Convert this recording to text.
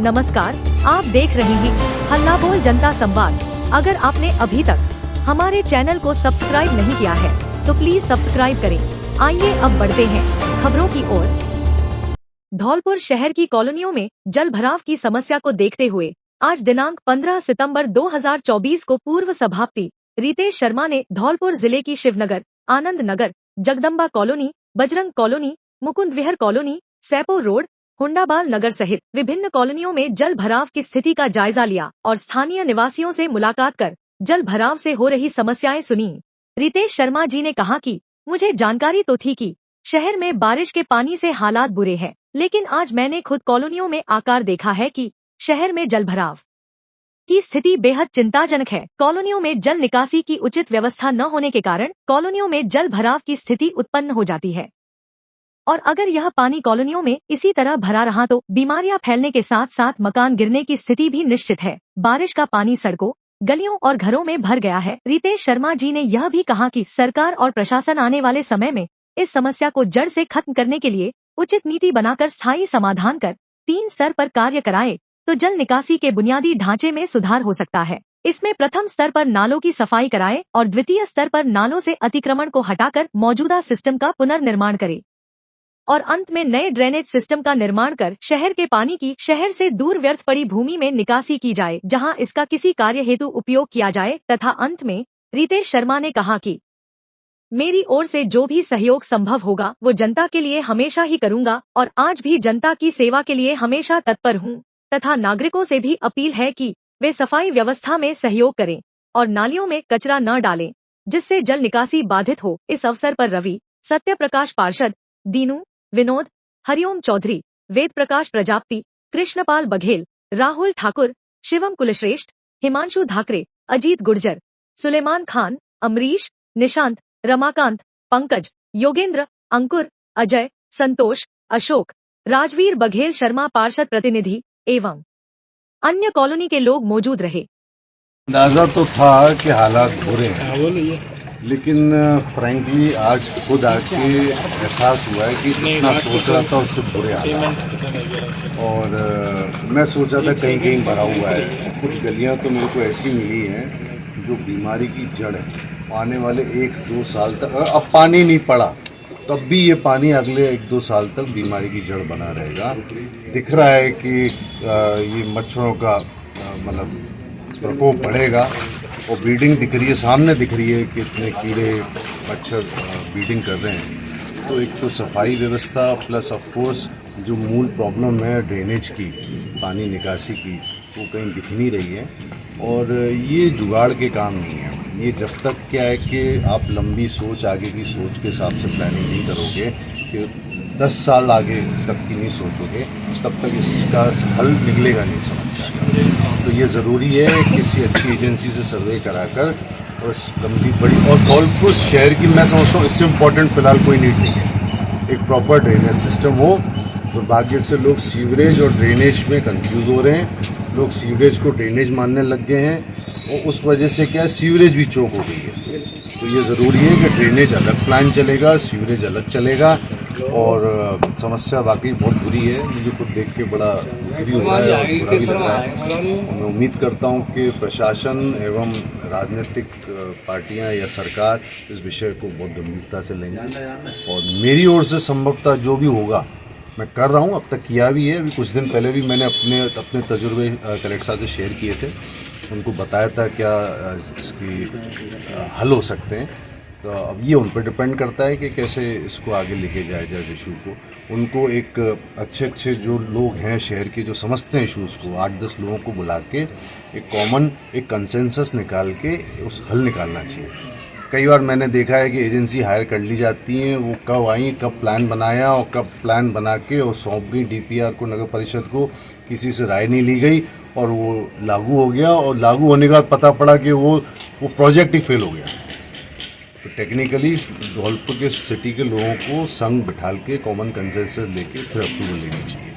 नमस्कार, आप देख रहे हैं हल्ला बोल जनता संवाद। अगर आपने अभी तक हमारे चैनल को सब्सक्राइब नहीं किया है तो प्लीज सब्सक्राइब करें। आइए अब बढ़ते हैं खबरों की ओर। धौलपुर शहर की कॉलोनियों में जल भराव की समस्या को देखते हुए आज दिनांक 15 सितंबर 2024 को पूर्व सभापति रितेश शर्मा ने धौलपुर जिले की Shivnagar, Anand Nagar, Jagdamba colony, Bajrang colony, Mukund Vihar colony, Saipau road, Hundabal Nagar सहित विभिन्न कॉलोनियों में जल भराव की स्थिति का जायजा लिया और स्थानीय निवासियों से मुलाकात कर जल भराव से हो रही समस्याएं सुनी। रितेश शर्मा जी ने कहा कि मुझे जानकारी तो थी कि शहर में बारिश के पानी से हालात बुरे हैं, लेकिन आज मैंने खुद कॉलोनियों में आकर देखा है कि शहर में जल भराव की स्थिति बेहद चिंताजनक है। कॉलोनियों में जल निकासी की उचित व्यवस्था न होने के कारण कॉलोनियों में जल भराव की स्थिति उत्पन्न हो जाती है और अगर यह पानी कॉलोनियों में इसी तरह भरा रहा तो बीमारियां फैलने के साथ साथ मकान गिरने की स्थिति भी निश्चित है। बारिश का पानी सड़कों, गलियों और घरों में भर गया है। रितेश शर्मा जी ने यह भी कहा कि सरकार और प्रशासन आने वाले समय में इस समस्या को जड़ से खत्म करने के लिए उचित नीति बनाकर स्थायी समाधान कर 3 स्तर पर कार्य कराए तो जल निकासी के बुनियादी ढांचे में सुधार हो सकता है। इसमें प्रथम स्तर पर नालों की सफाई कराए और द्वितीय स्तर पर नालों से अतिक्रमण को हटाकर मौजूदा सिस्टम का पुनर्निर्माण करे और अंत में नए ड्रेनेज सिस्टम का निर्माण कर शहर के पानी की शहर से दूर व्यर्थ पड़ी भूमि में निकासी की जाए, जहां इसका किसी कार्य हेतु उपयोग किया जाए। तथा अंत में रितेश शर्मा ने कहा कि मेरी ओर से जो भी सहयोग संभव होगा वो जनता के लिए हमेशा ही करूंगा और आज भी जनता की सेवा के लिए हमेशा तत्पर हूं तथा नागरिकों से भी अपील है कि वे सफाई व्यवस्था में सहयोग करें और नालियों में कचरा न डालें, जिससे जल निकासी बाधित हो। इस अवसर पर रवि, सत्य प्रकाश पार्षद, दीनू, विनोद, हरिओम चौधरी, वेद प्रकाश प्रजापति, कृष्णपाल बघेल, राहुल ठाकुर, शिवम कुलश्रेष्ठ, हिमांशु धाकरे, अजीत गुर्जर, सुलेमान खान, अमरीश, निशांत, रमाकांत, पंकज, योगेंद्र, अंकुर, अजय, संतोष, अशोक, राजवीर बघेल शर्मा पार्षद प्रतिनिधि एवं अन्य कॉलोनी के लोग मौजूद रहे। अंदाजा तो था कि हालात बुरे हैं, लेकिन फ्रैंकली आज खुद आके एहसास हुआ है कि जितना सोच रहा था उससे बुरे हालात। और मैं सोचा था कहीं कहीं भरा हुआ है। कुछ गलियां तो मेरे को ऐसी मिली हैं जो बीमारी की जड़ है। आने वाले 1-2 साल तक अब पानी नहीं पड़ा तब भी ये पानी अगले 1-2 साल तक बीमारी की जड़ बना रहेगा। दिख रहा है कि ये मच्छरों का मतलब प्रकोप बढ़ेगा और ब्रीडिंग दिख रही है, सामने दिख रही है कि इतने कीड़े मच्छर ब्रीडिंग कर रहे हैं। तो एक तो सफाई व्यवस्था प्लस ऑफ कोर्स जो मूल प्रॉब्लम है ड्रेनेज की, पानी निकासी की, वो कहीं दिख नहीं रही है और ये जुगाड़ के काम नहीं है। ये जब तक क्या है कि आप लंबी सोच, आगे की सोच के हिसाब से प्लानिंग नहीं करोगे कि 10 साल आगे तक की नहीं सोचोगे, तब तक इसका हल निकलेगा नहीं समस्या। तो ये ज़रूरी है किसी अच्छी एजेंसी से सर्वे कराकर और लंबी बड़ी और धौलपुर शहर की मैं समझता हूँ इससे इम्पोर्टेंट फिलहाल कोई नीड नहीं है। एक प्रॉपर ड्रेनेज सिस्टम हो। दुर्भाग्य से लोग सीवरेज और ड्रेनेज में कंफ्यूज हो रहे हैं। लोग सीवरेज को ड्रेनेज मानने लग गए हैं और उस वजह से क्या सीवरेज भी चौक हो गई है। तो ये ज़रूरी है कि ड्रेनेज अलग प्लान चलेगा, सीवरेज अलग चलेगा और समस्या वाकई बहुत बुरी है। मुझे खुद देख के बड़ा दुखी भी हो रहा है और बुरा भी लग रहा है। मैं उम्मीद करता हूँ कि प्रशासन एवं राजनीतिक पार्टियां या सरकार इस विषय को बहुत गंभीरता से लेंगे और मेरी ओर से संभवतः जो भी होगा मैं कर रहा हूँ, अब तक किया भी है। अभी कुछ दिन पहले भी मैंने अपने तजुर्बे कलेक्टर साहब से शेयर किए थे, उनको बताया था क्या इसकी हल हो सकते हैं। तो अब ये उन पर डिपेंड करता है कि कैसे इसको आगे लेके जाया जाए इशू को। उनको एक अच्छे जो लोग हैं शहर के जो समझते हैं इशूज़ को, 8-10 लोगों को बुला के एक कॉमन एक कंसेंसस निकाल के उस हल निकालना चाहिए। कई बार मैंने देखा है कि एजेंसी हायर कर ली जाती हैं, वो कब आई, कब प्लान बनाया और कब प्लान बना के और सौंप गई DPR को, नगर परिषद को, किसी से राय नहीं ली गई और वो लागू हो गया और लागू होने के बाद पता पड़ा कि वो प्रोजेक्ट ही फेल हो गया। तो टेक्निकली धौलपुर के सिटी के लोगों को संग बिठाल के कॉमन कंसेंसस लेके फिर अप्रूवल लेनी चाहिए।